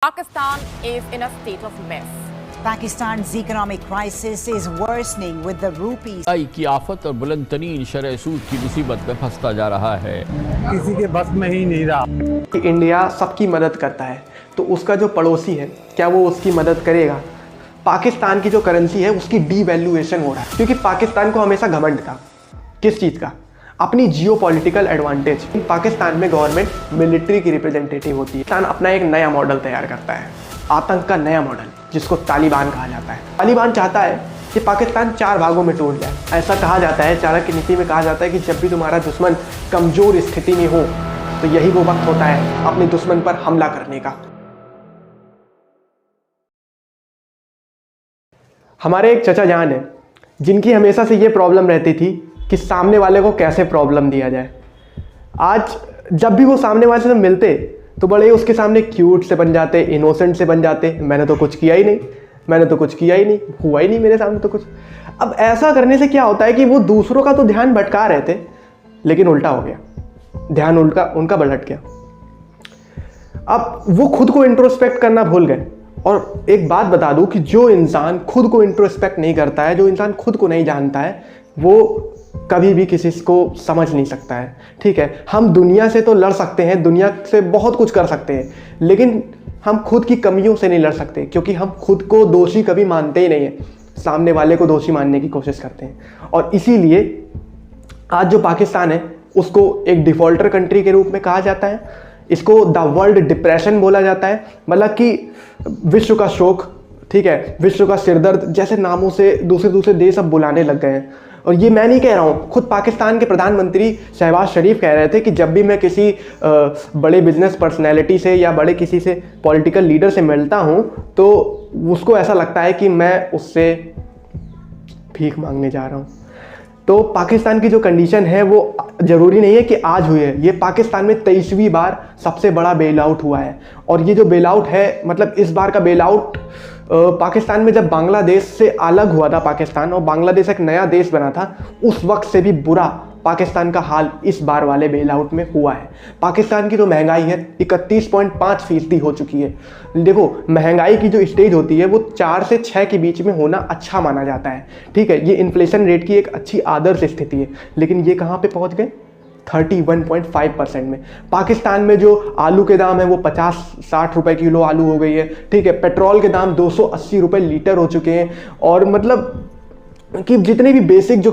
Pakistan is in a state of mess. Pakistan's economic crisis is worsening with the rupee की आफत और बुलंद तरीन शरह सूद की मुसीबत में फंसता जा रहा है। किसी के बस में ही नहीं रहा। इंडिया सबकी मदद करता है तो उसका जो पड़ोसी है क्या वो उसकी मदद करेगा? पाकिस्तान की जो करेंसी है उसकी डीवैल्यूएशन हो रहा है क्योंकि पाकिस्तान को हमेशा घमंड था। किस चीज़ का? अपनी जियोपॉलिटिकल एडवांटेज। पाकिस्तान में गवर्नमेंट मिलिट्री की रिप्रेजेंटेटिव होती है। पाकिस्तान अपना एक नया मॉडल तैयार करता है, आतंक का नया मॉडल, जिसको तालिबान कहा जाता है। तालिबान चाहता है कि पाकिस्तान 4 भागों में टूट जाए। ऐसा कहा जाता है, चाणक्य नीति में कहा जाता है कि जब भी तुम्हारा दुश्मन कमजोर स्थिति में हो तो यही वो वक्त होता है अपने दुश्मन पर हमला करने का। हमारे एक चचा जान है जिनकी हमेशा से ये प्रॉब्लम रहती थी कि सामने वाले को कैसे प्रॉब्लम दिया जाए। आज जब भी वो सामने वाले से मिलते तो बड़े उसके सामने क्यूट से बन जाते, इनोसेंट से बन जाते। मैंने तो कुछ किया ही नहीं, मैंने तो कुछ किया ही नहीं, हुआ ही नहीं मेरे सामने तो कुछ। अब ऐसा करने से क्या होता है कि वो दूसरों का तो ध्यान भटका रहे थे लेकिन उल्टा हो गया, ध्यान उनका भटक गया। अब वो खुद को इंट्रोस्पेक्ट करना भूल गए। और एक बात बता दूं कि जो इंसान खुद को इंट्रोस्पेक्ट नहीं करता है, जो इंसान खुद को नहीं जानता है, वो कभी भी किसी को समझ नहीं सकता है। ठीक है, हम दुनिया से तो लड़ सकते हैं, दुनिया से बहुत कुछ कर सकते हैं, लेकिन हम खुद की कमियों से नहीं लड़ सकते क्योंकि हम खुद को दोषी कभी मानते ही नहीं है, सामने वाले को दोषी मानने की कोशिश करते हैं। और इसीलिए आज जो पाकिस्तान है उसको एक डिफॉल्टर कंट्री के रूप में कहा जाता है। इसको द वर्ल्ड डिप्रेशन बोला जाता है, मतलब कि विश्व का शोक, ठीक है, विश्व का सिरदर्द जैसे नामों से दूसरे देश अब बुलाने लग गए हैं। और ये मैं नहीं कह रहा हूँ, खुद पाकिस्तान के प्रधानमंत्री शहबाज शरीफ कह रहे थे कि जब भी मैं किसी बड़े बिजनेस पर्सनैलिटी से या बड़े किसी से पॉलिटिकल लीडर से मिलता हूँ तो उसको ऐसा लगता है कि मैं उससे भीख मांगने जा रहा हूँ। तो पाकिस्तान की जो कंडीशन है वो ज़रूरी नहीं है कि आज हुई है, ये पाकिस्तान में 23वीं बार सबसे बड़ा बेल आउट हुआ है। और ये जो बेल आउट है, मतलब इस बार का बेल आउट पाकिस्तान में जब बांग्लादेश से अलग हुआ था पाकिस्तान और बांग्लादेश एक नया देश बना था, उस वक्त से भी बुरा पाकिस्तान का हाल इस बार वाले बेल आउट में हुआ है। पाकिस्तान की जो महंगाई है 31.5% हो चुकी है। देखो, महंगाई की जो स्टेज होती है वो 4 से 6 के बीच में होना अच्छा माना जाता है। ठीक है, ये इन्फ्लेशन रेट की एक अच्छी आदर्श स्थिति है, लेकिन ये कहाँ पे पहुँच गए? 31.5% में। पाकिस्तान में जो आलू के दाम है वो 50-60 रुपए किलो आलू हो गई है। ठीक है, पेट्रोल के दाम 280 रुपए लीटर हो चुके हैं। और मतलब कि जितने भी बेसिक जो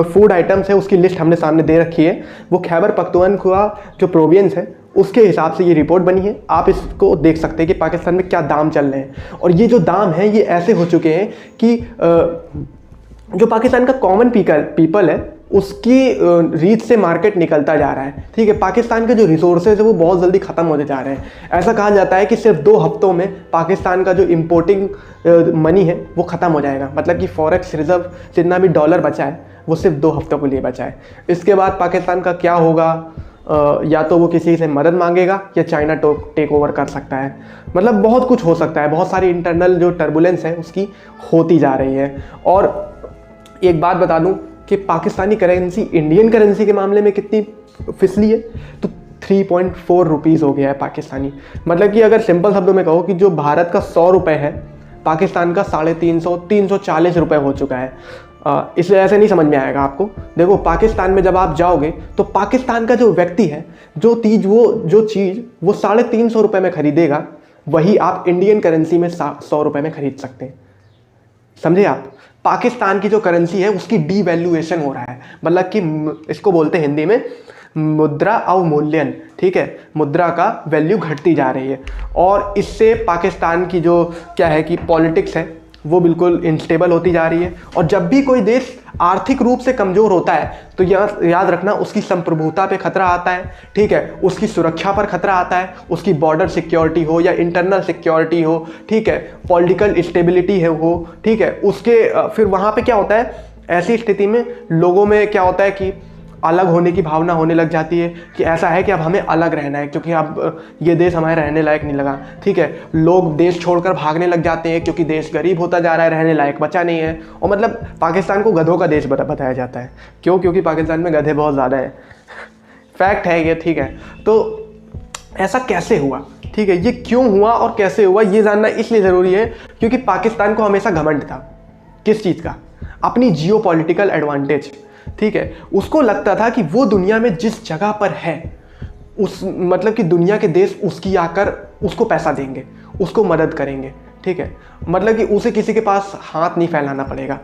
फूड आइटम्स है उसकी लिस्ट हमने सामने दे रखी है। वो खैबर पख्तूनख्वा जो प्रोविंस है उसके हिसाब से ये रिपोर्ट बनी है। आप इसको देख सकते हैं कि पाकिस्तान में क्या दाम चल रहे हैं। और ये जो दाम है ये ऐसे हो चुके हैं कि जो पाकिस्तान का कॉमन पीपल है उसकी रीच से मार्केट निकलता जा रहा है। ठीक है, पाकिस्तान के जो रिसोर्सेज है वो बहुत जल्दी ख़त्म होते जा रहे हैं। ऐसा कहा जाता है कि सिर्फ 2 हफ्तों में पाकिस्तान का जो इम्पोर्टिंग मनी है वो ख़त्म हो जाएगा। मतलब कि फॉरेक्स रिजर्व जितना भी डॉलर बचा है वो सिर्फ 2 हफ्तों के लिए बचा है। इसके बाद पाकिस्तान का क्या होगा? या तो वो किसी से मदद मांगेगा या चाइना टेक ओवर कर सकता है। मतलब बहुत कुछ हो सकता है, बहुत सारी इंटरनल जो टर्बुलेंस है उसकी होती जा रही है। और एक बात बता दूं कि पाकिस्तानी करेंसी इंडियन करेंसी के मामले में कितनी फिसली है, तो 3.4 रुपीज़ हो गया है पाकिस्तानी। मतलब कि अगर सिंपल शब्दों में कहो कि जो भारत का 100 रुपये है, पाकिस्तान का 350-340 रुपये हो चुका है। इसलिए ऐसे नहीं समझ में आएगा आपको। देखो, पाकिस्तान में जब आप जाओगे तो पाकिस्तान का जो व्यक्ति है जो चीज़ वो 350 रुपये में खरीदेगा, वही आप इंडियन करेंसी में 100 रुपये में खरीद सकते हैं। समझे आप? पाकिस्तान की जो करेंसी है उसकी डीवैल्यूएशन हो रहा है, मतलब कि इसको बोलते हैं हिंदी में मुद्रा अवमूल्यन। ठीक है, मुद्रा का वैल्यू घटती जा रही है और इससे पाकिस्तान की जो क्या है कि पॉलिटिक्स है वो बिल्कुल इनस्टेबल होती जा रही है। और जब भी कोई देश आर्थिक रूप से कमज़ोर होता है तो याद रखना उसकी संप्रभुता पे खतरा आता है। ठीक है, उसकी सुरक्षा पर खतरा आता है, उसकी बॉर्डर सिक्योरिटी हो या इंटरनल सिक्योरिटी हो, ठीक है, पॉलिटिकल स्टेबिलिटी है हो, ठीक है, उसके फिर वहाँ पे क्या होता है, ऐसी स्थिति में लोगों में क्या होता है कि अलग होने की भावना होने लग जाती है कि ऐसा है कि अब हमें अलग रहना है क्योंकि अब ये देश हमारे रहने लायक नहीं लगा। ठीक है, लोग देश छोड़कर भागने लग जाते हैं क्योंकि देश गरीब होता जा रहा है, रहने लायक बचा नहीं है। और मतलब पाकिस्तान को गधों का देश बताया जाता है। क्यों? क्योंकि पाकिस्तान में गधे बहुत ज़्यादा हैं। फैक्ट है ये। ठीक है, तो ऐसा कैसे हुआ? ठीक है, ये क्यों हुआ और कैसे हुआ ये जानना इसलिए ज़रूरी है क्योंकि पाकिस्तान को हमेशा घमंड था। किस चीज़ का? अपनी जियो पॉलिटिकल एडवांटेज। ठीक है, उसको लगता था कि वो दुनिया में जिस जगह पर है उस मतलब कि दुनिया के देश उसकी आकर उसको पैसा देंगे, उसको मदद करेंगे। ठीक है, मतलब कि उसे किसी के पास हाथ नहीं फैलाना पड़ेगा।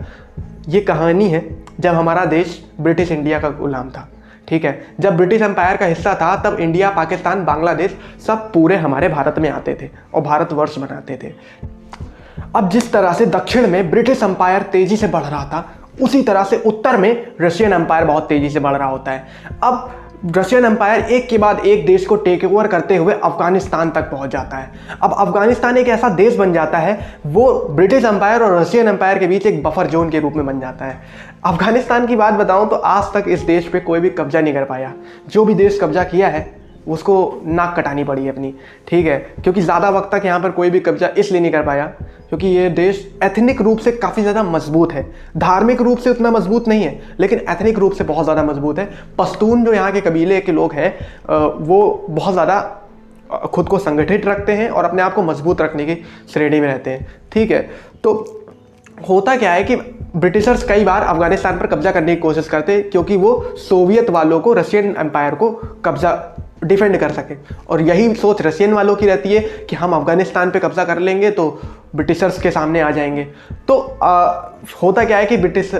ये कहानी है जब हमारा देश ब्रिटिश इंडिया का गुलाम था। ठीक है, जब ब्रिटिश एम्पायर का हिस्सा था तब इंडिया, पाकिस्तान, बांग्लादेश सब पूरे हमारे भारत में आते थे और भारतवर्ष बनाते थे। अब जिस तरह से दक्षिण में ब्रिटिश एम्पायर तेजी से बढ़ रहा था उसी तरह से उत्तर में रशियन एम्पायर बहुत तेजी से बढ़ रहा होता है। अब रशियन एम्पायर एक के बाद एक देश को टेक ओवर करते हुए अफगानिस्तान तक पहुंच जाता है। अब अफगानिस्तान एक ऐसा देश बन जाता है, वो ब्रिटिश एम्पायर और रशियन एम्पायर के बीच एक बफर जोन के रूप में बन जाता है। अफगानिस्तान की बात बताऊं तो आज तक इस देश पे कोई भी कब्जा नहीं कर पाया। जो भी देश कब्जा किया है उसको नाक कटानी पड़ी अपनी। ठीक है, क्योंकि ज़्यादा वक्त तक यहाँ पर कोई भी कब्जा इसलिए नहीं कर पाया क्योंकि ये देश एथनिक रूप से काफ़ी ज़्यादा मजबूत है। धार्मिक रूप से उतना मजबूत नहीं है लेकिन एथनिक रूप से बहुत ज़्यादा मजबूत है। पश्तून जो यहाँ के कबीले के लोग हैं वो बहुत ज़्यादा खुद को संगठित रखते हैं और अपने आप को मजबूत रखने की श्रेणी में रहते हैं। ठीक है, तो होता क्या है कि ब्रिटिशर्स कई बार अफगानिस्तान पर कब्जा करने की कोशिश करते क्योंकि वो सोवियत वालों को, रशियन एम्पायर को कब्जा डिफेंड कर सके। और यही सोच रशियन वालों की रहती है कि हम अफगानिस्तान पे कब्जा कर लेंगे तो ब्रिटिशर्स के सामने आ जाएंगे। तो होता क्या है कि ब्रिटिश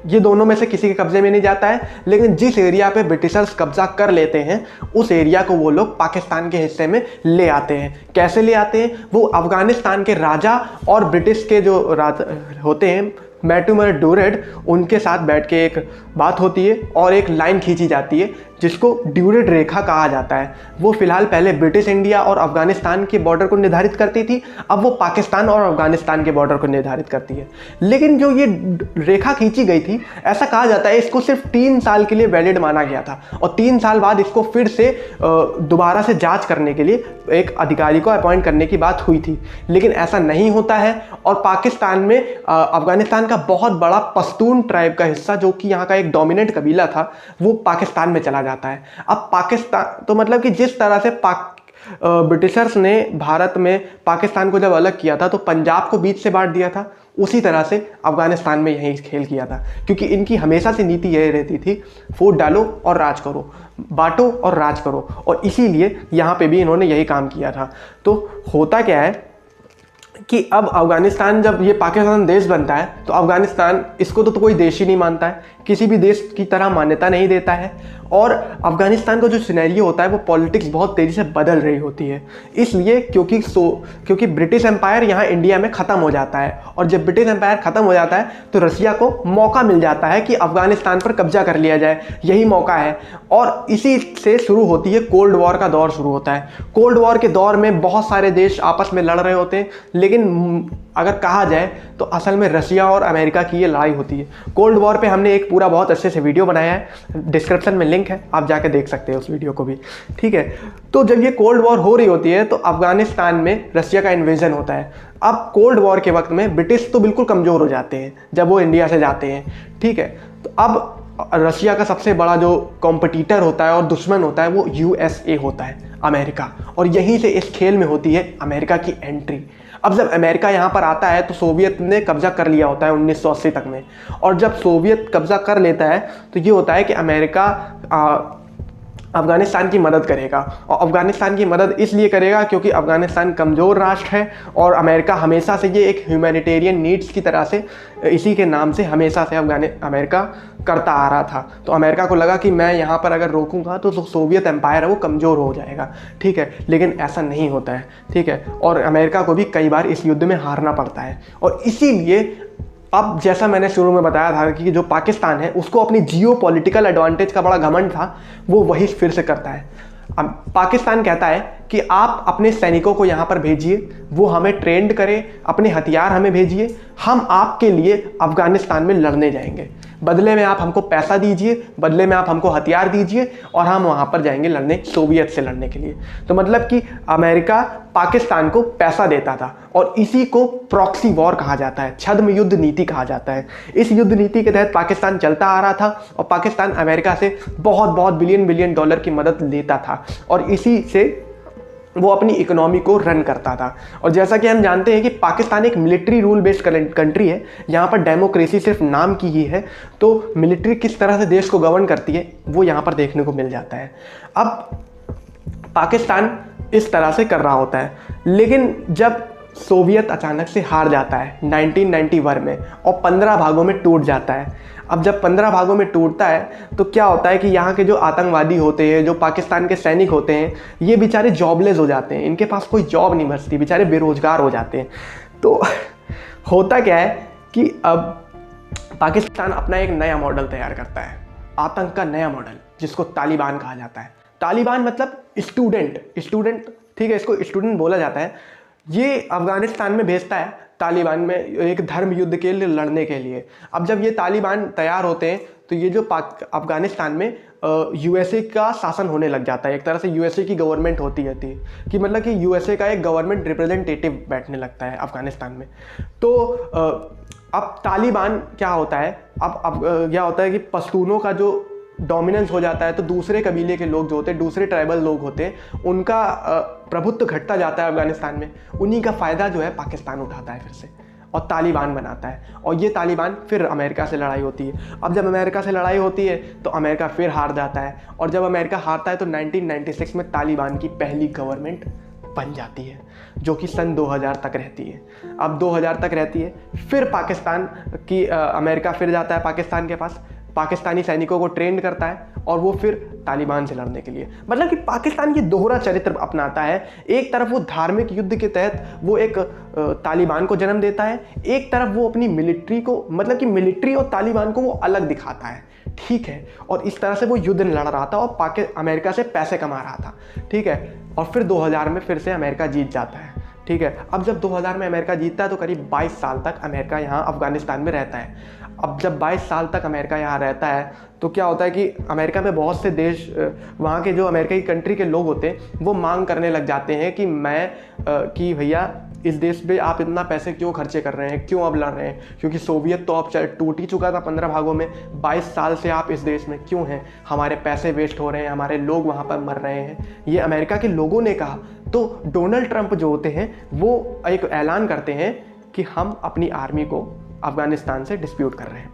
ये दोनों में से किसी के कब्जे में नहीं जाता है, लेकिन जिस एरिया पे ब्रिटिशर्स कब्जा कर लेते हैं उस एरिया को वो लोग पाकिस्तान के हिस्से में ले आते हैं। कैसे ले आते हैं? वो अफगानिस्तान के राजा और ब्रिटिश के जो राजा होते हैं मैटूमर ड्यूरेड, उनके साथ बैठ के एक बात होती है और एक लाइन खींची जाती है जिसको ड्यूरेड रेखा कहा जाता है। वो फिलहाल पहले ब्रिटिश इंडिया और अफगानिस्तान के बॉर्डर को निर्धारित करती थी, अब वो पाकिस्तान और अफगानिस्तान के बॉर्डर को निर्धारित करती है। लेकिन जो ये रेखा खींची गई थी, ऐसा कहा जाता है इसको सिर्फ 3 साल के लिए वैलिड माना गया था और 3 साल बाद इसको फिर से दोबारा से जाँच करने के लिए एक अधिकारी को अपॉइंट करने की बात हुई थी। लेकिन ऐसा नहीं होता है और पाकिस्तान में अफगानिस्तान का बहुत बड़ा पश्तून ट्राइब का हिस्सा, जो कि यहाँ का एक डोमिनेंट कबीला था, वो पाकिस्तान में चला जाता है। अब पाकिस्तान तो मतलब कि जिस तरह से ब्रिटिशर्स ने भारत में पाकिस्तान को जब अलग किया था तो पंजाब को बीच से बांट दिया था, उसी तरह से अफगानिस्तान में यही खेल किया था। क्योंकि इनकी हमेशा से नीति यही रहती थी, वोट डालो और राज करो, बांटो और राज करो, और इसीलिए यहाँ पे भी इन्होंने यही काम किया था। तो होता क्या है कि अब अफगानिस्तान जब ये पाकिस्तान देश बनता है तो अफगानिस्तान इसको तो कोई देश ही नहीं मानता है, किसी भी देश की तरह मान्यता नहीं देता है। और अफगानिस्तान का जो सिनेरियो होता है वो पॉलिटिक्स बहुत तेज़ी से बदल रही होती है, इसलिए क्योंकि ब्रिटिश एम्पायर यहाँ इंडिया में ख़त्म हो जाता है। और जब ब्रिटिश एम्पायर ख़त्म हो जाता है तो रसिया को मौका मिल जाता है कि अफगानिस्तान पर कब्जा कर लिया जाए, यही मौका है। और इसी से शुरू होती है कोल्ड वॉर का दौर शुरू होता है। कोल्ड वॉर के दौर में बहुत सारे देश आपस में लड़ रहे होते हैं, लेकिन अगर कहा जाए तो असल में रशिया और अमेरिका की ये लड़ाई होती है। कोल्ड वॉर पे हमने एक पूरा बहुत अच्छे से वीडियो बनाया है, डिस्क्रिप्शन में लिंक है, आप जाके देख सकते हैं उस वीडियो को भी। ठीक है, तो जब ये कोल्ड वॉर हो रही होती है तो अफगानिस्तान में रशिया का इन्वेजन होता है। अब कोल्ड वॉर के वक्त में ब्रिटिश तो बिल्कुल कमज़ोर हो जाते हैं जब वो इंडिया से जाते हैं। ठीक है, तो अब रशिया का सबसे बड़ा जो कॉम्पिटिटर होता है और दुश्मन होता है वो USA होता है, अमेरिका। और यहीं से इस खेल में होती है अमेरिका की एंट्री। अब जब अमेरिका यहाँ पर आता है तो सोवियत ने कब्जा कर लिया होता है 1980 तक में, और जब सोवियत कब्जा कर लेता है तो ये होता है कि अमेरिका अफगानिस्तान की मदद करेगा। और अफगानिस्तान की मदद इसलिए करेगा क्योंकि अफगानिस्तान कमज़ोर राष्ट्र है और अमेरिका हमेशा से ये एक ह्यूमैनिटेरियन नीड्स की तरह से, इसी के नाम से हमेशा से अमेरिका करता आ रहा था। तो अमेरिका को लगा कि मैं यहाँ पर अगर रोकूंगा तो सोवियत एम्पायर है वो कमज़ोर हो जाएगा। ठीक है, लेकिन ऐसा नहीं होता है। ठीक है, और अमेरिका को भी कई बार इस युद्ध में हारना पड़ता है। और इसीलिए अब जैसा मैंने शुरू में बताया था कि जो पाकिस्तान है उसको अपनी जियो पॉलिटिकल एडवांटेज का बड़ा घमंड था, वो वही फिर से करता है। अब पाकिस्तान कहता है कि आप अपने सैनिकों को यहाँ पर भेजिए, वो हमें ट्रेंड करें, अपने हथियार हमें भेजिए, हम आपके लिए अफगानिस्तान में लड़ने जाएंगे, बदले में आप हमको पैसा दीजिए, बदले में आप हमको हथियार दीजिए और हम वहाँ पर जाएंगे लड़ने, सोवियत से लड़ने के लिए। तो मतलब कि अमेरिका पाकिस्तान को पैसा देता था और इसी को प्रॉक्सी वॉर कहा जाता है, छद्म युद्ध नीति कहा जाता है। इस युद्ध नीति के तहत पाकिस्तान चलता आ रहा था और पाकिस्तान अमेरिका से बहुत बिलियन डॉलर की मदद लेता था। और इसी से वो अपनी इकोनॉमी को रन करता था। और जैसा कि हम जानते हैं कि पाकिस्तान एक मिलिट्री रूल बेस्ड कंट्री है, यहाँ पर डेमोक्रेसी सिर्फ नाम की ही है, तो मिलिट्री किस तरह से देश को गवर्न करती है वो यहाँ पर देखने को मिल जाता है। अब पाकिस्तान इस तरह से कर रहा होता है, लेकिन जब सोवियत अचानक से हार जाता है 1991 में और 15 भागों में टूट जाता है। अब जब 15 भागों में टूटता है तो क्या होता है कि यहाँ के जो आतंकवादी होते हैं, जो पाकिस्तान के सैनिक होते हैं, ये बेचारे जॉबलेस हो जाते हैं, इनके पास कोई जॉब नहीं बचती, बेचारे बेरोजगार हो जाते हैं। तो होता क्या है कि अब पाकिस्तान अपना एक नया मॉडल तैयार करता है, आतंक का नया मॉडल, जिसको तालिबान कहा जाता है। तालिबान मतलब स्टूडेंट, ठीक है, इसको स्टूडेंट बोला जाता है। ये अफगानिस्तान में भेजता है तालिबान में एक धर्म युद्ध के लिए लड़ने के लिए। अब जब ये तालिबान तैयार होते हैं तो ये जो अफगानिस्तान में यूएसए का शासन होने लग जाता है। एक तरह से यूएसए की गवर्नमेंट होती रहती है कि मतलब कि यूएसए का एक गवर्नमेंट रिप्रेजेंटेटिव बैठने लगता है अफगानिस्तान में। तो अब तालिबान क्या होता है, अब क्या होता है कि पश्तूनों का जो डोमिनेंस हो जाता है, तो दूसरे कबीले के लोग जो होते हैं, दूसरे ट्राइबल लोग होते हैं, उनका प्रभुत्व घटता जाता है अफगानिस्तान में। उन्हीं का फ़ायदा जो है पाकिस्तान उठाता है फिर से और तालिबान बनाता है। और ये तालिबान फिर अमेरिका से लड़ाई होती है। अब जब अमेरिका से लड़ाई होती है तो अमेरिका फिर हार जाता है, और जब अमेरिका हारता है तो 1996 में तालिबान की पहली गवर्नमेंट बन जाती है, जो कि सन 2000 तक रहती है। अब 2000 तक रहती है, फिर पाकिस्तान की अमेरिका फिर जाता है पाकिस्तान के पास, पाकिस्तानी सैनिकों को ट्रेंड करता है और वो फिर तालिबान से लड़ने के लिए, मतलब कि पाकिस्तान ये दोहरा चरित्र अपनाता है। एक तरफ वो धार्मिक युद्ध के तहत वो एक तालिबान को जन्म देता है, एक तरफ वो अपनी मिलिट्री को, मतलब कि मिलिट्री और तालिबान को वो अलग दिखाता है, ठीक है। और इस तरह से वो युद्ध लड़ रहा था और अमेरिका से पैसे कमा रहा था, ठीक है। और फिर 2000 में फिर से अमेरिका जीत जाता है, ठीक है। अब जब 2000 में अमेरिका जीतता है तो करीब 22 साल तक अमेरिका यहाँ अफगानिस्तान में रहता है। अब जब 22 साल तक अमेरिका यहाँ रहता है तो क्या होता है कि अमेरिका में बहुत से देश, वहाँ के जो अमेरिका की कंट्री के लोग होते हैं, वो मांग करने लग जाते हैं कि भैया इस देश पे आप इतना पैसे क्यों खर्चे कर रहे हैं, क्यों अब लड़ रहे हैं, क्योंकि सोवियत तो अब टूट ही चुका था 15 भागों में, 22 साल से आप इस देश में क्यों हैं, हमारे पैसे वेस्ट हो रहे हैं, हमारे लोग वहाँ पर मर रहे हैं, ये अमेरिका के लोगों ने कहा। तो डोनाल्ड ट्रंप जो होते हैं वो एक ऐलान करते हैं कि हम अपनी आर्मी को अफगानिस्तान से डिस्प्यूट कर रहे हैं।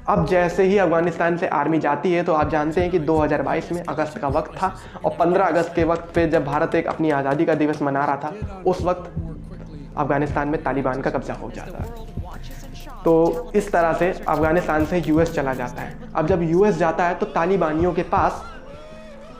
अब जैसे ही अफगानिस्तान से आर्मी जाती है तो आप जानते हैं कि 2022 में अगस्त का वक्त था, और 15 अगस्त के वक्त पे जब भारत एक अपनी आज़ादी का दिवस मना रहा था, उस वक्त अफगानिस्तान में तालिबान का कब्जा हो जाता है। तो इस तरह से अफगानिस्तान से यूएस चला जाता है। अब जब यूएस जाता है तो तालिबानियों के पास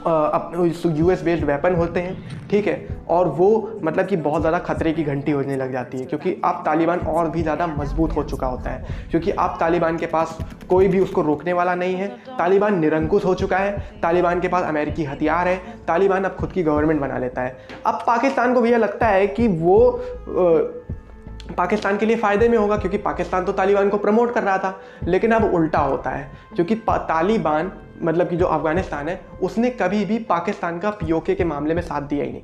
यूएस बेस्ड वेपन होते हैं, ठीक है, और वो मतलब कि बहुत ज़्यादा खतरे की घंटी होने लग जाती है, क्योंकि अब तालिबान और भी ज़्यादा मजबूत हो चुका होता है, क्योंकि अब तालिबान के पास कोई भी उसको रोकने वाला नहीं है। तालिबान निरंकुश हो चुका है, तालिबान के पास अमेरिकी हथियार है, तालिबान अब खुद की गवर्नमेंट बना लेता है। अब पाकिस्तान को भी यह लगता है कि वो पाकिस्तान के लिए फ़ायदे में होगा, क्योंकि पाकिस्तान तो तालिबान को प्रमोट कर रहा था, लेकिन अब उल्टा होता है, क्योंकि तालिबान मतलब कि जो अफगानिस्तान है उसने कभी भी पाकिस्तान का पीओके के मामले में साथ दिया ही नहीं।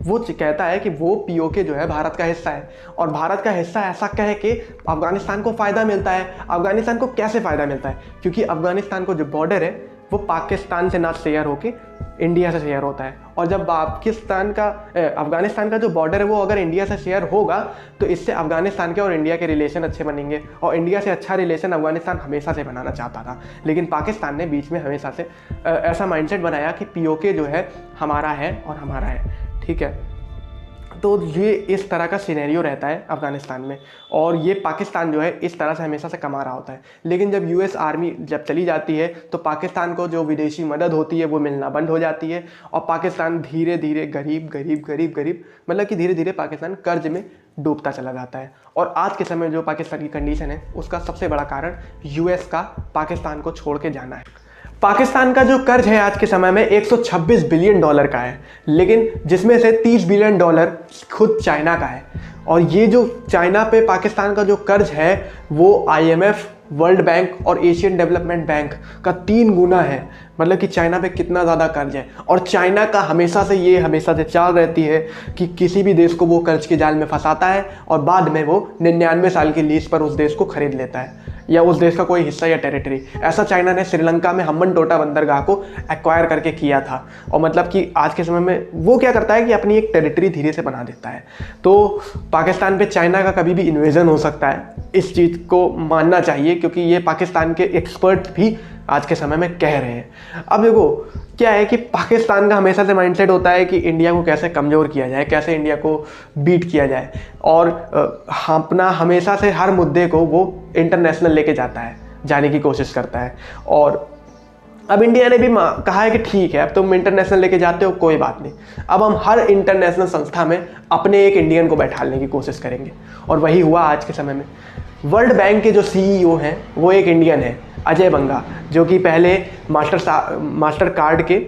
वो कहता है कि वो पीओके जो है भारत का हिस्सा है, और भारत का हिस्सा ऐसा कह के अफगानिस्तान को फ़ायदा मिलता है। अफगानिस्तान को कैसे फ़ायदा मिलता है, क्योंकि अफगानिस्तान को जो बॉर्डर है वो पाकिस्तान से ना शेयर होके इंडिया से शेयर होता है, और जब अफगानिस्तान का जो बॉर्डर है वो अगर इंडिया से शेयर होगा तो इससे अफगानिस्तान के और इंडिया के रिलेशन अच्छे बनेंगे, और इंडिया से अच्छा रिलेशन अफगानिस्तान हमेशा से बनाना चाहता था, लेकिन पाकिस्तान ने बीच में हमेशा से ऐसा माइंडसेट बनाया कि पीओके जो है हमारा है और हमारा है, ठीक है। तो ये इस तरह का सिनेरियो रहता है अफगानिस्तान में, और ये पाकिस्तान जो है इस तरह से हमेशा से कमा रहा होता है। लेकिन जब यूएस आर्मी जब चली जाती है तो पाकिस्तान को जो विदेशी मदद होती है वो मिलना बंद हो जाती है, और पाकिस्तान धीरे धीरे गरीब मतलब कि धीरे धीरे पाकिस्तान कर्ज में डूबता चला जाता है। और आज के समय जो पाकिस्तान की कंडीशन है उसका सबसे बड़ा कारण यूएस का पाकिस्तान को छोड़ के जाना है। पाकिस्तान का जो कर्ज है आज के समय में 126 बिलियन डॉलर का है, लेकिन जिसमें से 30 बिलियन डॉलर खुद चाइना का है। और ये जो चाइना पे पाकिस्तान का जो कर्ज है वो IMF वर्ल्ड बैंक और एशियन डेवलपमेंट बैंक का 3 गुना है। मतलब कि चाइना पे कितना ज़्यादा कर्ज है। और चाइना का हमेशा से चाल रहती है कि किसी भी देश को वो कर्ज के जाल में फंसाता है और बाद में वो 99 साल की लीज पर उस देश को खरीद लेता है या उस देश का कोई हिस्सा या टेरिटरी। ऐसा चाइना ने श्रीलंका में हम्बनटोटा बंदरगाह को एक्वायर करके किया था। और मतलब कि आज के समय में वो क्या करता है कि अपनी एक टेरिटरी धीरे से बना देता है। तो पाकिस्तान पे चाइना का कभी भी इन्वेजन हो सकता है, इस चीज़ को मानना चाहिए, क्योंकि ये पाकिस्तान के एक्सपर्ट भी आज के समय में कह रहे हैं। अब देखो क्या है कि पाकिस्तान का हमेशा से माइंडसेट होता है कि इंडिया को कैसे कमज़ोर किया जाए, कैसे इंडिया को बीट किया जाए, और अपना हमेशा से हर मुद्दे को वो इंटरनेशनल लेके जाने की कोशिश करता है। और अब इंडिया ने भी कहा है कि ठीक है, अब तुम इंटरनेशनल लेके जाते हो, कोई बात नहीं, अब हम हर इंटरनेशनल संस्था में अपने एक इंडियन को बैठाने की कोशिश करेंगे। और वही हुआ आज के समय में। वर्ल्ड बैंक के जो CEO हैं वो एक इंडियन है, अजय बंगा, जो कि पहले मास्टर कार्ड के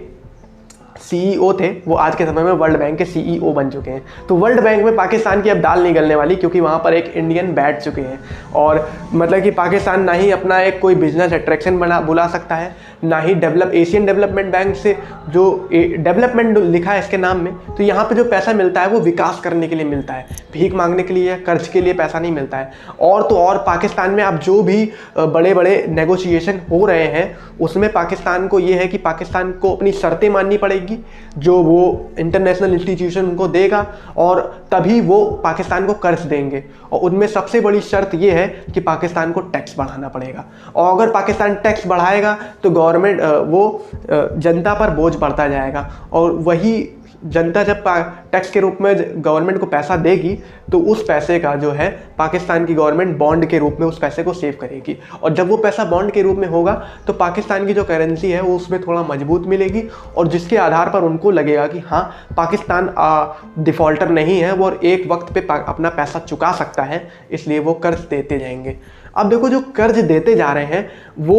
CEO थे, वो आज के समय में वर्ल्ड बैंक के CEO बन चुके हैं। तो वर्ल्ड बैंक में पाकिस्तान की अब दाल नहीं गलने वाली, क्योंकि वहाँ पर एक इंडियन बैठ चुके हैं। और मतलब कि पाकिस्तान ना ही अपना एक कोई बिजनेस अट्रैक्शन बुला सकता है, ना ही एशियन डेवलपमेंट बैंक से जो डेवलपमेंट लिखा है इसके नाम में, तो यहाँ पे जो पैसा मिलता है वो विकास करने के लिए मिलता है, भीख मांगने के लिए, कर्ज के लिए पैसा नहीं मिलता है। और तो और पाकिस्तान में अब जो भी बड़े बड़े नेगोशिएशन हो रहे हैं उसमें पाकिस्तान को ये है कि पाकिस्तान को अपनी शर्तें माननी पड़ेगी जो वो इंटरनेशनल इंस्टीट्यूशन उनको देगा, और तभी वो पाकिस्तान को कर्ज देंगे। और उनमें सबसे बड़ी शर्त ये है कि पाकिस्तान को टैक्स बढ़ाना पड़ेगा। और अगर पाकिस्तान टैक्स बढ़ाएगा तो गवर्नमेंट जनता पर बोझ बढ़ता जाएगा, और वही जनता जब टैक्स के रूप में गवर्नमेंट को पैसा देगी तो उस पैसे का जो है पाकिस्तान की गवर्नमेंट बॉन्ड के रूप में उस पैसे को सेव करेगी। और जब वो पैसा बॉन्ड के रूप में होगा तो पाकिस्तान की जो करेंसी है वो उसमें थोड़ा मजबूत मिलेगी, और जिसके आधार पर उनको लगेगा कि हाँ, पाकिस्तान डिफ़ॉल्टर नहीं है, वो एक वक्त पे अपना पैसा चुका सकता है, इसलिए वो कर्ज देते जाएंगे। अब देखो जो कर्ज देते जा रहे हैं वो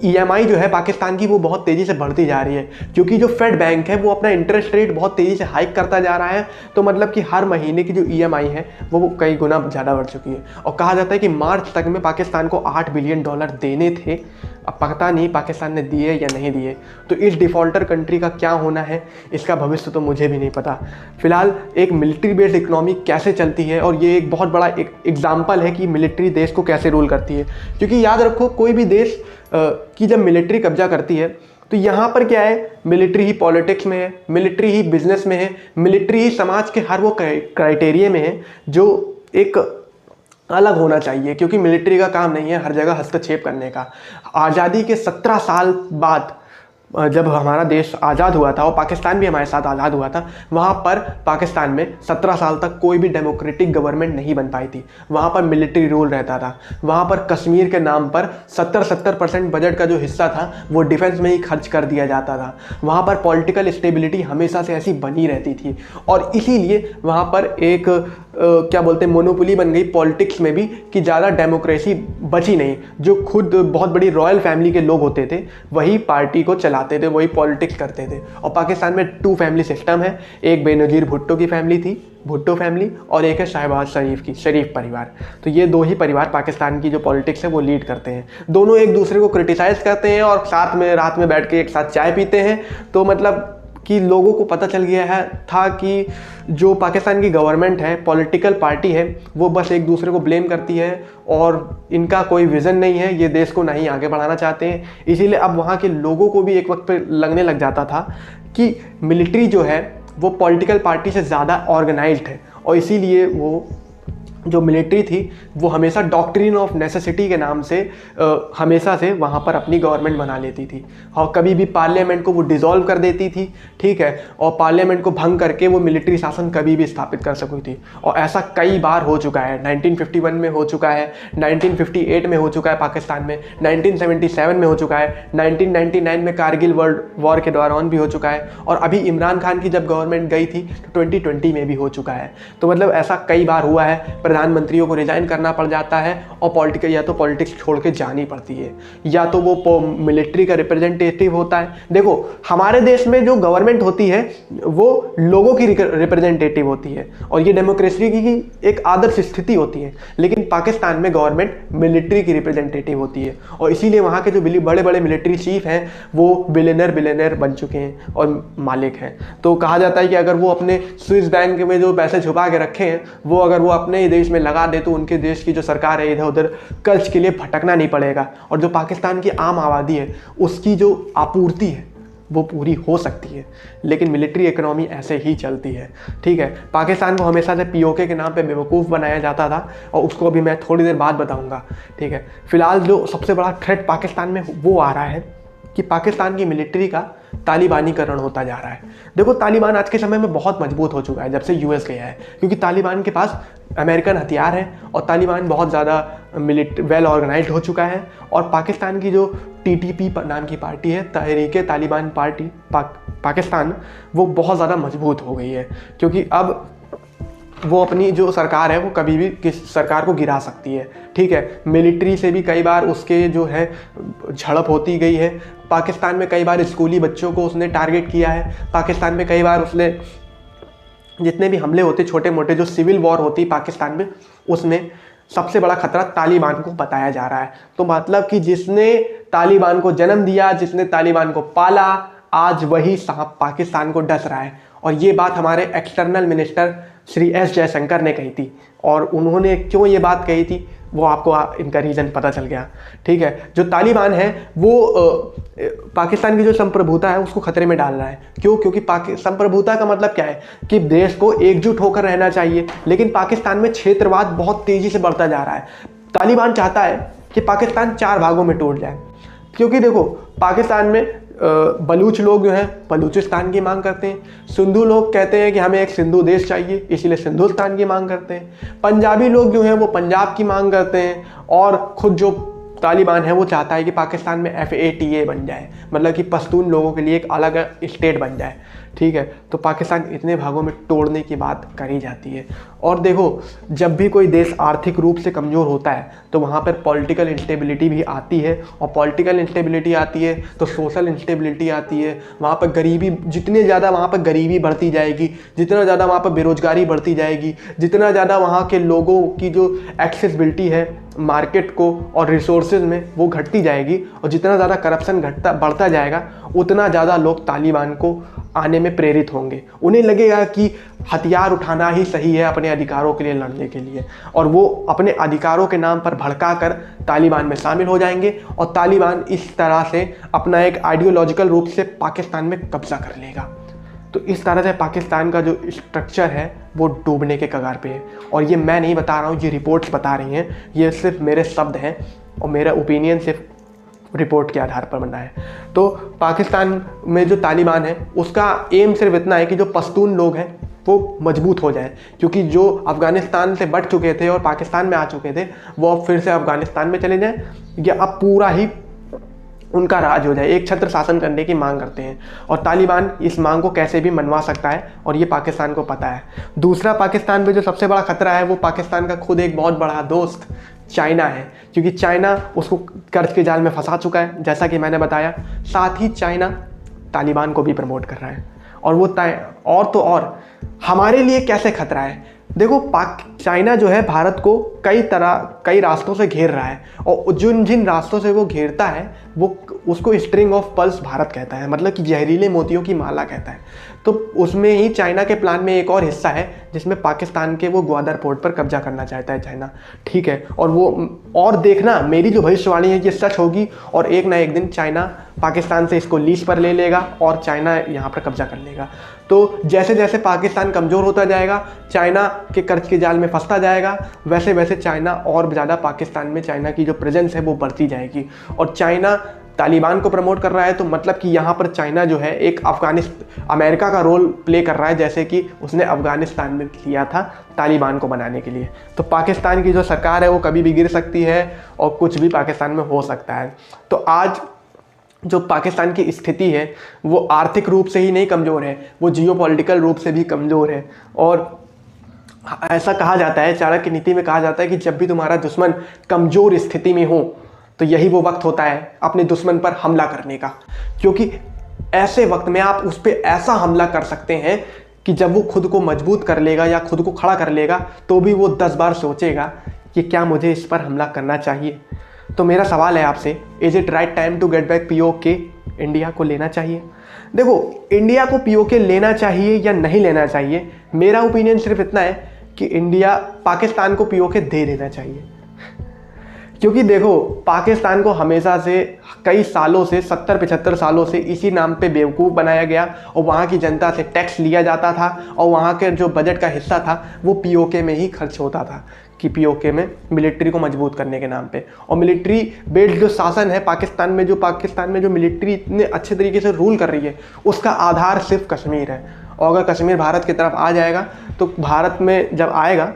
EMI जो है पाकिस्तान की वो बहुत तेज़ी से बढ़ती जा रही है, क्योंकि जो फेड बैंक है वो अपना इंटरेस्ट रेट बहुत तेज़ी से हाइक करता जा रहा है। तो मतलब कि हर महीने की जो EMI है वो कई गुना ज़्यादा बढ़ चुकी है। और कहा जाता है कि मार्च तक में पाकिस्तान को $8 बिलियन देने थे। अब पता नहीं पाकिस्तान ने दिए या नहीं दिए। तो इस डिफ़ॉल्टर कंट्री का क्या होना है इसका भविष्य तो मुझे भी नहीं पता। फिलहाल एक मिलिट्री बेस्ड इकोनॉमी कैसे चलती है, और ये एक बहुत बड़ा एग्जाम्पल है कि मिलिट्री देश को कैसे रूल करती है। क्योंकि याद रखो, कोई भी देश की जब मिलिट्री कब्जा करती है तो यहाँ पर क्या है, मिलिट्री ही पॉलिटिक्स में है, मिलिट्री ही बिजनेस में है, मिलिट्री ही समाज के हर वो क्राइटेरिया में है जो एक अलग होना चाहिए। क्योंकि मिलिट्री का काम नहीं है हर जगह हस्तक्षेप करने का। आज़ादी के 17 साल बाद जब हमारा देश आज़ाद हुआ था और पाकिस्तान भी हमारे साथ आज़ाद हुआ था, वहाँ पर पाकिस्तान में 17 साल तक कोई भी डेमोक्रेटिक गवर्नमेंट नहीं बन पाई थी। वहाँ पर मिलिट्री रूल रहता था। वहाँ पर कश्मीर के नाम पर 70% बजट का जो हिस्सा था वो डिफेंस में ही खर्च कर दिया जाता था। वहाँ पर पॉलिटिकल स्टेबिलिटी हमेशा से ऐसी बनी रहती थी, और इसीलिए वहाँ पर एक क्या बोलते हैं, मोनोपोली बन गई पॉलिटिक्स में भी, कि ज़्यादा डेमोक्रेसी बची नहीं। जो खुद बहुत बड़ी रॉयल फैमिली के लोग होते थे वही पार्टी को चलाते थे, वही पॉलिटिक्स करते थे। और पाकिस्तान में 2 फैमिली सिस्टम है, एक बेनज़ीर भुट्टो की फैमिली थी, भुट्टो फैमिली, और एक है शहबाज शरीफ की, शरीफ परिवार। तो ये 2 ही परिवार पाकिस्तान की जो पॉलिटिक्स है वो लीड करते हैं। दोनों एक दूसरे को क्रिटिसाइज़ करते हैं और साथ में रात में बैठ के एक साथ चाय पीते हैं। तो मतलब कि लोगों को पता चल गया था कि जो पाकिस्तान की गवर्नमेंट है, पॉलिटिकल पार्टी है, वो बस एक दूसरे को ब्लेम करती है और इनका कोई विज़न नहीं है, ये देश को ना ही आगे बढ़ाना चाहते हैं। इसीलिए अब वहाँ के लोगों को भी एक वक्त पे लगने लग जाता था कि मिलिट्री जो है वो पॉलिटिकल पार्टी से ज़्यादा ऑर्गेनाइज्ड है, और इसीलिए वो जो मिलिट्री थी वो हमेशा डॉक्ट्रिन ऑफ नेसेसिटी के नाम से हमेशा से वहाँ पर अपनी गवर्नमेंट बना लेती थी, और कभी भी पार्लियामेंट को वो डिसॉल्व कर देती थी, ठीक है, और पार्लियामेंट को भंग करके वो मिलिट्री शासन कभी भी स्थापित कर सकती थी। और ऐसा कई बार हो चुका है। 1951 में हो चुका है, 1958 में हो चुका है पाकिस्तान में, 1977 में हो चुका है, 1999 में कारगिल वर्ल्ड वॉर के दौरान भी हो चुका है, और अभी इमरान खान की जब गवर्नमेंट गई थी तो 2020 में भी हो चुका है। तो मतलब ऐसा कई बार हुआ है। प्रधानमंत्रियों को रिजाइन करना पड़ जाता है और पॉलिटिक्स छोड़ के जानी पड़ती है, या तो वो मिलिट्री का रिप्रेजेंटेटिव होता है। देखो हमारे देश में जो गवर्नमेंट होती है वो लोगों की रिप्रेजेंटेटिव होती है और ये डेमोक्रेसी की एक आदर्श स्थिति होती है, लेकिन पाकिस्तान में गवर्नमेंट मिलिट्री की रिप्रेजेंटेटिव होती है और इसीलिए वहाँ के जो बड़े बड़े मिलिट्री चीफ हैं वो बिलियनर बन चुके हैं और मालिक हैं। तो कहा जाता है कि अगर वो अपने स्विस बैंक में जो पैसे छुपा के रखे हैं वो अगर वो अपने ही देश में लगा दे तो उनके देश की जो सरकार है इधर उधर कर्ज के लिए भटकना नहीं पड़ेगा और जो पाकिस्तान की आम आबादी है उसकी जो आपूर्ति है वो पूरी हो सकती है। लेकिन मिलिट्री इकोनॉमी ऐसे ही चलती है, ठीक है। पाकिस्तान को हमेशा से पीओके के नाम पे बेवकूफ़ बनाया जाता था और उसको अभी मैं थोड़ी देर बाद बताऊंगा, ठीक है। फिलहाल जो सबसे बड़ा थ्रेट पाकिस्तान में वो आ रहा है कि पाकिस्तान की मिलिट्री का तालिबानीकरण होता जा रहा है। देखो तालिबान आज के समय में बहुत मजबूत हो चुका है जब से यूएस गया है, क्योंकि तालिबान के पास अमेरिकन हथियार है और तालिबान बहुत ज़्यादा वेल ऑर्गेनाइज्ड हो चुका है और पाकिस्तान की जो टीटीपी नाम की पार्टी है, तहरीक तालिबान पार्टी पाकिस्तान, वो बहुत ज़्यादा मजबूत हो गई है, क्योंकि अब वो अपनी जो सरकार है वो कभी भी किस सरकार को गिरा सकती है, ठीक है। मिलिट्री से भी कई बार उसके जो है झड़प होती गई है। पाकिस्तान में कई बार स्कूली बच्चों को उसने टारगेट किया है। पाकिस्तान में कई बार उसने जितने भी हमले होते छोटे मोटे जो सिविल वॉर होती पाकिस्तान में, उसमें सबसे बड़ा खतरा तालिबान को बताया जा रहा है। तो मतलब कि जिसने तालिबान को जन्म दिया, जिसने तालिबान को पाला, आज वही साहब पाकिस्तान को डस रहा है। और ये बात हमारे external minister Shri S Jaishankar ने कही थी और उन्होंने क्यों ये बात कही थी वो आपको इनका रीज़न पता चल गया, ठीक है। जो तालिबान है वो पाकिस्तान की जो संप्रभुता है उसको खतरे में डाल रहा है। क्यों? क्योंकि संप्रभुता का मतलब क्या है कि देश को एकजुट होकर रहना चाहिए, लेकिन पाकिस्तान में क्षेत्रवाद बहुत तेज़ी से बढ़ता जा रहा है। तालिबान चाहता है कि पाकिस्तान 4 भागों में टूट जाए, क्योंकि देखो पाकिस्तान में बलूच लोग जो हैं बलूचिस्तान की मांग करते हैं, सिंधु लोग कहते हैं कि हमें एक सिंधु देश चाहिए इसलिए सिंधुस्तान की मांग करते हैं, पंजाबी लोग जो हैं वो पंजाब की मांग करते हैं और खुद जो तालिबान है वो चाहता है कि पाकिस्तान में FATA बन जाए, मतलब कि पश्तून लोगों के लिए एक अलग स्टेट बन जाए, ठीक है। तो पाकिस्तान इतने भागों में तोड़ने की बात करी जाती है। और देखो जब भी कोई देश आर्थिक रूप से कमज़ोर होता है तो वहाँ पर पॉलिटिकल इंस्टेबिलिटी भी आती है और पॉलिटिकल इंस्टेबिलिटी आती है तो सोशल इंस्टेबिलिटी आती है। वहाँ पर गरीबी, जितने ज़्यादा वहाँ पर गरीबी बढ़ती जाएगी, जितना ज़्यादा वहाँ पर बेरोज़गारी बढ़ती जाएगी, जितना ज़्यादा वहाँ के लोगों की जो एक्सेसिबिलिटी है मार्केट को और रिसोर्सेज में वो घटती जाएगी और जितना ज़्यादा करप्शन बढ़ता जाएगा उतना ज़्यादा लोग तालिबान को आने में प्रेरित होंगे। उन्हें लगेगा कि हथियार उठाना ही सही है अपने अधिकारों के लिए लड़ने के लिए, और वो अपने अधिकारों के नाम पर भड़का कर तालिबान में शामिल हो जाएंगे और तालिबान इस तरह से अपना एक आइडियोलॉजिकल रूप से पाकिस्तान में कब्जा कर लेगा। तो इस तरह से पाकिस्तान का जो स्ट्रक्चर है वो डूबने के कगार पे है। और ये मैं नहीं बता रहा हूँ, ये रिपोर्ट्स बता रही हैं, ये सिर्फ मेरे शब्द हैं और मेरा ओपिनियन सिर्फ रिपोर्ट के आधार पर बना है। तो पाकिस्तान में जो तालिबान है उसका एम सिर्फ इतना है कि जो पश्तून लोग हैं वो मजबूत हो जाए, क्योंकि जो अफ़गानिस्तान से बढ़ चुके थे और पाकिस्तान में आ चुके थे वो अब फिर से अफ़गानिस्तान में चले जाएं या अब पूरा ही उनका राज हो जाए, एक छत्र शासन करने की मांग करते हैं। और तालिबान इस मांग को कैसे भी मनवा सकता है और ये पाकिस्तान को पता है। दूसरा पाकिस्तान पे जो सबसे बड़ा खतरा है वो पाकिस्तान का खुद एक बहुत बड़ा दोस्त चाइना है, क्योंकि चाइना उसको कर्ज के जाल में फंसा चुका है जैसा कि मैंने बताया। साथ ही चाइना तालिबान को भी प्रमोट कर रहा है और वो और हमारे लिए कैसे खतरा है। देखो चाइना जो है भारत को कई रास्तों से घेर रहा है और जिन रास्तों से वो घेरता है वो उसको स्ट्रिंग ऑफ पर्ल्स भारत कहता है, मतलब कि जहरीले मोतियों की माला कहता है। तो उसमें ही चाइना के प्लान में एक और हिस्सा है जिसमें पाकिस्तान के वो ग्वादर पोर्ट पर कब्जा करना चाहता है चाइना, ठीक है। और देखना मेरी जो भविष्यवाणी है ये सच होगी और एक ना एक दिन चाइना पाकिस्तान से इसको लीज पर ले लेगा और चाइना यहाँ पर कब्जा कर लेगा। तो जैसे जैसे पाकिस्तान कमज़ोर होता जाएगा, चाइना के कर्ज के जाल में फंसता जाएगा, वैसे वैसे चाइना और ज़्यादा पाकिस्तान में चाइना की जो प्रेजेंस है वो बढ़ती जाएगी। और चाइना तालिबान को प्रमोट कर रहा है तो मतलब कि यहाँ पर चाइना जो है एक अमेरिका का रोल प्ले कर रहा है, जैसे कि उसने अफ़गानिस्तान में किया था तालिबान को बनाने के लिए। तो पाकिस्तान की जो सरकार है वो कभी भी गिर सकती है और कुछ भी पाकिस्तान में हो सकता है। तो आज जो पाकिस्तान की स्थिति है वो आर्थिक रूप से ही नहीं कमज़ोर है, वो जियोपॉलिटिकल रूप से भी कमज़ोर है। और ऐसा कहा जाता है, चाणक्य नीति में कहा जाता है कि जब भी तुम्हारा दुश्मन कमज़ोर स्थिति में हो तो यही वो वक्त होता है अपने दुश्मन पर हमला करने का, क्योंकि ऐसे वक्त में आप उस पर ऐसा हमला कर सकते हैं कि जब वो खुद को मजबूत कर लेगा या खुद को खड़ा कर लेगा तो भी वो 10 बार सोचेगा कि क्या मुझे इस पर हमला करना चाहिए। तो मेरा सवाल है आपसे, is it right time to get back POK? India को लेना चाहिए? देखो, इंडिया को POK लेना चाहिए या नहीं लेना चाहिए, मेरा ओपिनियन सिर्फ इतना है कि इंडिया पाकिस्तान को POK दे देना चाहिए। क्योंकि देखो, पाकिस्तान को हमेशा से कई सालों से 70-75 सालों से इसी नाम पे बेवकूफ़ बनाया गया और वहाँ की जनता से टैक्स लिया जाता था और वहाँ के जो बजट का हिस्सा था वो POK में ही खर्च होता था, कि POK में मिलिट्री को मजबूत करने के नाम पे। और मिलिट्री बेस्ड जो शासन है पाकिस्तान में जो मिलिट्री इतने अच्छे तरीके से रूल कर रही है, उसका आधार सिर्फ कश्मीर है। और अगर कश्मीर भारत की तरफ आ जाएगा तो भारत में जब आएगा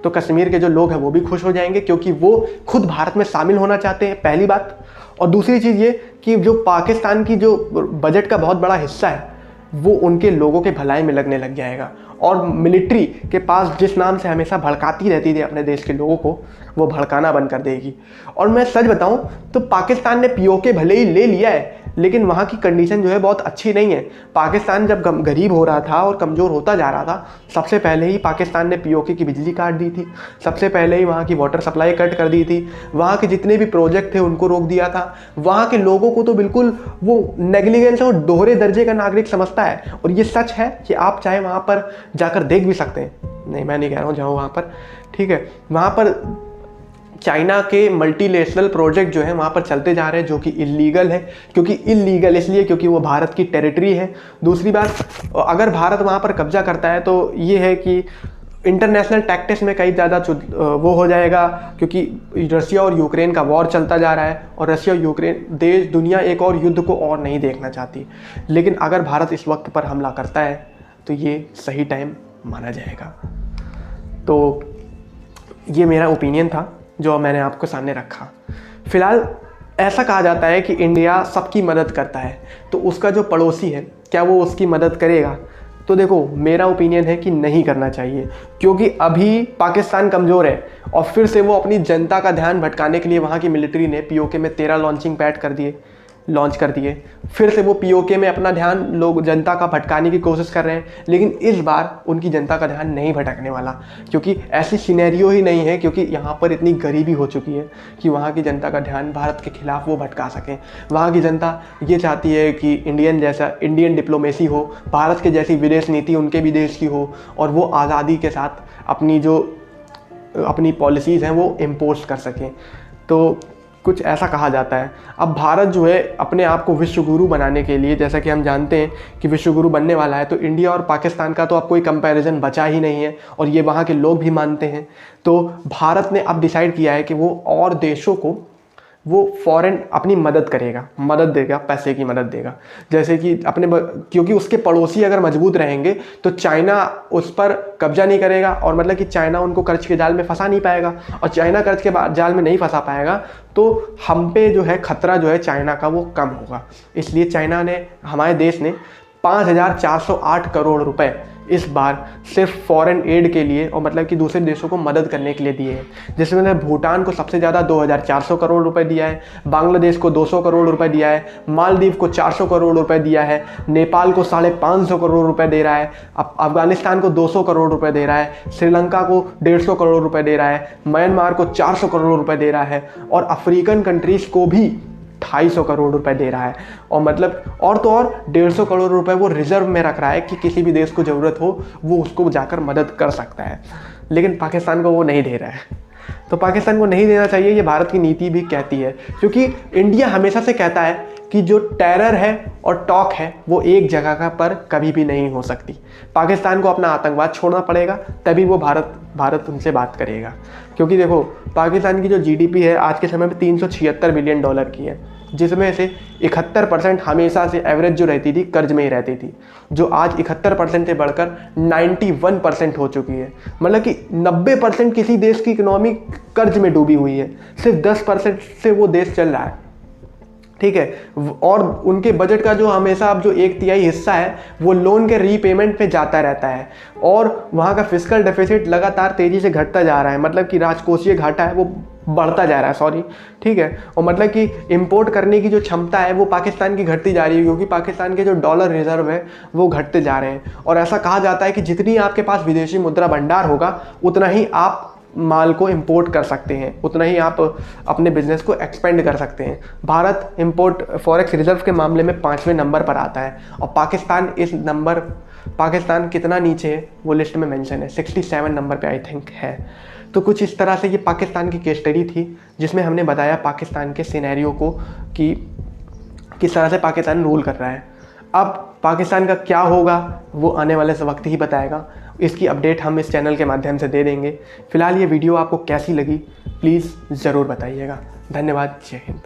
तो कश्मीर के जो लोग हैं वो भी खुश हो जाएंगे, क्योंकि वो खुद भारत में शामिल होना चाहते हैं, पहली बात। और दूसरी चीज़ ये कि जो पाकिस्तान की जो बजट का बहुत बड़ा हिस्सा है वो उनके लोगों के भलाई में लगने लग जाएगा। और मिलिट्री के पास जिस नाम से हमेशा भड़काती रहती थी अपने देश के लोगों को, वो भड़काना बंद कर देगी। और मैं सच बताऊं तो पाकिस्तान ने POK भले ही ले लिया है, लेकिन वहाँ की कंडीशन जो है बहुत अच्छी नहीं है। पाकिस्तान जब गरीब हो रहा था और कमज़ोर होता जा रहा था, सबसे पहले ही पाकिस्तान ने POK की बिजली काट दी थी, सबसे पहले ही वहाँ की वाटर सप्लाई कट कर दी थी, वहाँ के जितने भी प्रोजेक्ट थे उनको रोक दिया था। वहाँ के लोगों को तो बिल्कुल वो नेग्लिजेंस और दोहरे दर्जे का नागरिक समझता है। और ये सच है कि आप चाहे वहाँ पर जाकर देख भी सकते हैं, नहीं मैं नहीं कह रहा हूँ जाओ वहाँ पर, ठीक है, वहाँ पर चाइना के मल्टीनेशनल प्रोजेक्ट जो है वहाँ पर चलते जा रहे हैं, जो कि इलीगल है। क्योंकि इलीगल इसलिए क्योंकि वो भारत की टेरिटरी है। दूसरी बात, अगर भारत वहाँ पर कब्जा करता है तो ये है कि इंटरनेशनल टैक्टिक्स में कई ज़्यादा वो हो जाएगा, क्योंकि रशिया और यूक्रेन का वॉर चलता जा रहा है और रशिया और यूक्रेन देश दुनिया एक और युद्ध को और नहीं देखना चाहती। लेकिन अगर भारत इस वक्त पर हमला करता है तो ये सही टाइम माना जाएगा। तो ये मेरा ओपिनियन था जो मैंने आपको सामने रखा। फिलहाल ऐसा कहा जाता है कि इंडिया सबकी मदद करता है, तो उसका जो पड़ोसी है क्या वो उसकी मदद करेगा? तो देखो, मेरा ओपिनियन है कि नहीं करना चाहिए, क्योंकि अभी पाकिस्तान कमज़ोर है और फिर से वो अपनी जनता का ध्यान भटकाने के लिए वहाँ की मिलिट्री ने POK में 13 लॉन्चिंग पैड लॉन्च कर दिए। फिर से वो POK में अपना ध्यान लोग जनता का भटकाने की कोशिश कर रहे हैं, लेकिन इस बार उनकी जनता का ध्यान नहीं भटकने वाला, क्योंकि ऐसी सिनेरियो ही नहीं है, क्योंकि यहाँ पर इतनी गरीबी हो चुकी है कि वहाँ की जनता का ध्यान भारत के खिलाफ वो भटका सकें। वहाँ की जनता ये चाहती है कि इंडियन डिप्लोमेसी हो, भारत के जैसी विदेश नीति उनके भी देश की हो, और वो आज़ादी के साथ अपनी पॉलिसीज़ हैं वो इम्पोज कर सकें। तो कुछ ऐसा कहा जाता है। अब भारत जो है अपने आप को विश्व गुरु बनाने के लिए, जैसा कि हम जानते हैं कि विश्व गुरु बनने वाला है, तो इंडिया और पाकिस्तान का तो अब कोई कंपैरिजन बचा ही नहीं है और ये वहाँ के लोग भी मानते हैं। तो भारत ने अब डिसाइड किया है कि वो और देशों को वो फॉरेन अपनी मदद देगा, पैसे की मदद देगा। जैसे कि क्योंकि उसके पड़ोसी अगर मजबूत रहेंगे तो चाइना उस पर कब्जा नहीं करेगा, और मतलब कि चाइना उनको कर्ज के जाल में फंसा नहीं पाएगा, और चाइना कर्ज के जाल में नहीं फंसा पाएगा तो हम पे जो है खतरा जो है चाइना का वो कम होगा। इसलिए हमारे देश ने 5,408 करोड़ रुपए इस बार सिर्फ फॉरेन एड के लिए और मतलब कि दूसरे देशों को मदद करने के लिए दिए हैं, जिसमें भूटान को सबसे ज़्यादा 2,400 करोड़ रुपए दिया है, बांग्लादेश को 200 करोड़ रुपए दिया है, मालदीव को 400 करोड़ रुपए दिया है, नेपाल को 550 करोड़ रुपए दे रहा है, अफगानिस्तान को 200 करोड़ रुपए दे रहा है, श्रीलंका को 150 करोड़ रुपए दे रहा है, म्यांमार को 400 करोड़ रुपए दे रहा है, और अफ्रीकन कंट्रीज़ को भी 250 करोड़ रुपए दे रहा है। और मतलब और तो और 150 करोड़ रुपए वो रिजर्व में रख रहा है कि किसी भी देश को ज़रूरत हो वो उसको जाकर मदद कर सकता है। लेकिन पाकिस्तान को वो नहीं दे रहा है, तो पाकिस्तान को नहीं देना चाहिए, ये भारत की नीति भी कहती है। क्योंकि इंडिया हमेशा से कहता है कि जो टेरर है और टॉक है वो एक जगह पर कभी भी नहीं हो सकती। पाकिस्तान को अपना आतंकवाद छोड़ना पड़ेगा, तभी वो भारत उनसे बात करेगा। क्योंकि देखो, पाकिस्तान की जो GDP है आज के समय में $376 बिलियन की है, जिसमें से 71% हमेशा से एवरेज जो रहती थी कर्ज में ही रहती थी, जो आज 71% से बढ़कर 91% हो चुकी है। मतलब कि 90% किसी देश की इकोनॉमी कर्ज में डूबी हुई है, सिर्फ 10% से वो देश चल रहा है। ठीक है। और उनके बजट का जो हमेशा अब जो 1/3 हिस्सा है वो लोन के रीपेमेंट पे जाता रहता है, और वहाँ का फिस्कल डेफिसिट लगातार तेज़ी से घटता जा रहा है, मतलब कि राजकोषीय घाटा है वो बढ़ता जा रहा है, सॉरी, ठीक है। और मतलब कि इंपोर्ट करने की जो क्षमता है वो पाकिस्तान की घटती जा रही है, क्योंकि पाकिस्तान के जो डॉलर रिजर्व है वो घटते जा रहे हैं। और ऐसा कहा जाता है कि जितनी आपके पास विदेशी मुद्रा भंडार होगा उतना ही आप माल को इंपोर्ट कर सकते हैं, उतना ही आप अपने बिजनेस को एक्सपेंड कर सकते हैं। भारत इंपोर्ट फॉरेक्स रिजर्व के मामले में 5वें नंबर पर आता है, और पाकिस्तान कितना नीचे है वो लिस्ट में मेंशन है, 67 नंबर पे आई थिंक है। तो कुछ इस तरह से ये पाकिस्तान की केस स्टडी थी, जिसमें हमने बताया पाकिस्तान के सिनेरियो को कि किस तरह से पाकिस्तान रूल कर रहा है। अब पाकिस्तान का क्या होगा वो आने वाले वक्त ही बताएगा, इसकी अपडेट हम इस चैनल के माध्यम से दे देंगे। फिलहाल ये वीडियो आपको कैसी लगी प्लीज़ ज़रूर बताइएगा। धन्यवाद, जय हिंद।